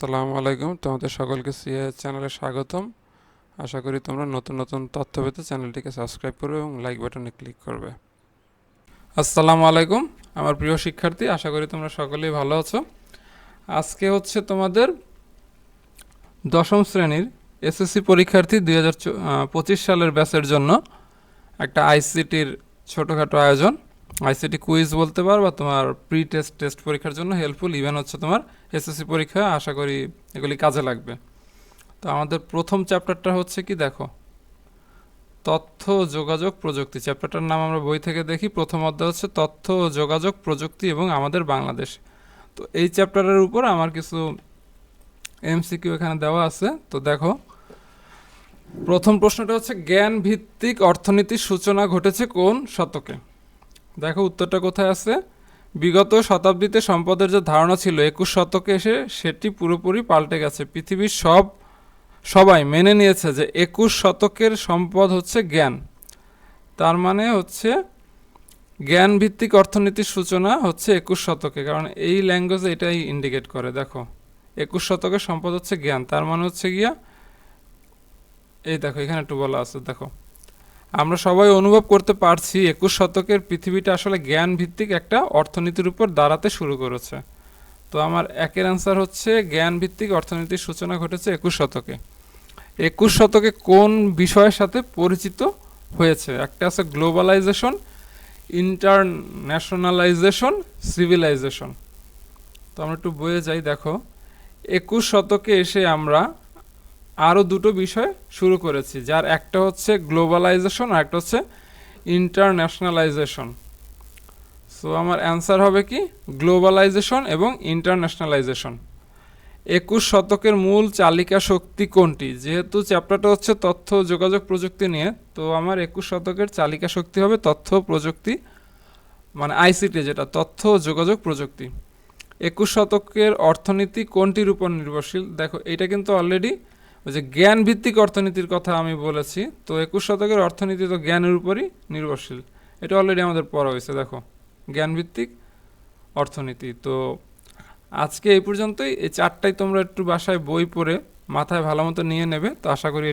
আসসালামু আলাইকুম, তোমাদের সকলকে সিএ চ্যানেলে স্বাগতম। আশা করি তোমরা নতুন নতুন তথ্য পেতে চ্যানেলটিকে সাবস্ক্রাইব করবে এবং লাইক বাটনে ক্লিক করবে। আসসালামু আলাইকুম আমার প্রিয় শিক্ষার্থী, আশা করি তোমরা সকলেই ভালো আছো। আজকে হচ্ছে তোমাদের দশম শ্রেণীর এসএসসি পরীক্ষার্থী 2025 সালের ব্যাচের জন্য একটা আইসিটির ছোটোখাটো আয়োজন। আইসিটি কুইজ বলতে পারো বা তোমার প্রি টেস্ট পরীক্ষার জন্য হেল্পফুল। ইভেন হচ্ছে তোমার এসএসসি পরীক্ষা, আশা করি এগুলি কাজে লাগবে। তো আমাদের প্রথম চ্যাপ্টারটা হচ্ছে কি দেখো, তথ্য যোগাযোগ প্রযুক্তি। চ্যাপ্টারটার নাম আমরা বই থেকে দেখি। প্রথম অধ্যায় হচ্ছে তথ্য ও যোগাযোগ প্রযুক্তি এবং আমাদের বাংলাদেশ। তো এই চ্যাপ্টারের উপর আমার কিছু এমসিকিউ এখানে দেওয়া আছে। তো দেখো, প্রথম প্রশ্নটা হচ্ছে জ্ঞান ভিত্তিক অর্থনীতির সূচনা ঘটেছে কোন শতকে? দেখো উত্তরটা কোথায় আছে। বিগত শতাব্দীতে সম্পদের যে ধারণা ছিল 21 শতকে এসে সেটি পুরোপুরি পাল্টে গেছে। পৃথিবীর সবাই মেনে নিয়েছে যে 21 শতকের সম্পদ হচ্ছে জ্ঞান। তার মানে হচ্ছে জ্ঞান ভিত্তিক অর্থনীতির সূচনা হচ্ছে 21 শতকে, কারণ এই ল্যাঙ্গুয়েজে এটাই ইন্ডিকেট করে। দেখো 21 শতকের সম্পদ হচ্ছে জ্ঞান, তার মানে হচ্ছে গিয়া এই দেখো এখানে একটু বলা আছে। দেখো আমরা সবাই অনুভব করতে পারছি 21 শতকের পৃথিবীটা আসলে জ্ঞান ভিত্তিক একটা অর্থনীতির উপর দাঁড়াতে শুরু করেছে। তো আমার একের অ্যান্সার হচ্ছে জ্ঞান ভিত্তিক অর্থনীতির সূচনা ঘটেছে 21 শতকে। 21 শতকে কোন বিষয়ের সাথে পরিচিত হয়েছে? একটা আছে গ্লোবালাইজেশন, ইন্টারন্যাশনালাইজেশন, সিভিলাইজেশন। তো আমরা একটু বইয়ে যাই। দেখো 21 শতকে এসে আমরা আরও দুটো বিষয় শুরু করেছি, যার একটা হচ্ছে গ্লোবালাইজেশন আর একটা হচ্ছে ইন্টারন্যাশনালাইজেশন। সো আমার অ্যান্সার হবে কি গ্লোবালাইজেশন এবং ইন্টারন্যাশনালাইজেশন। 21 শতকের মূল চালিকা শক্তি কোনটি? যেহেতু চ্যাপ্টারটা হচ্ছে তথ্য যোগাযোগ প্রযুক্তি নিয়ে, তো আমার 21 শতকের চালিকা শক্তি হবে তথ্য প্রযুক্তি, মানে আইসিটি, যেটা তথ্য যোগাযোগ প্রযুক্তি। 21 শতকের অর্থনীতি কোনটির উপর নির্ভরশীল? দেখো এটা কিন্তু অলরেডি ওই যে জ্ঞান ভিত্তিক অর্থনীতির কথা আমি বলেছি। তো 21 শতকের অর্থনীতি তো জ্ঞানের উপরই নির্ভরশীল, এটা অলরেডি আমাদের পড়া হয়েছে। দেখো জ্ঞান ভিত্তিক অর্থনীতি। তো আজকে এই পর্যন্তই। এই চারটাই তোমরা একটু বাসায় বই পড়ে মাথায় ভালো মতো নিয়ে নেবে। তো আশা করি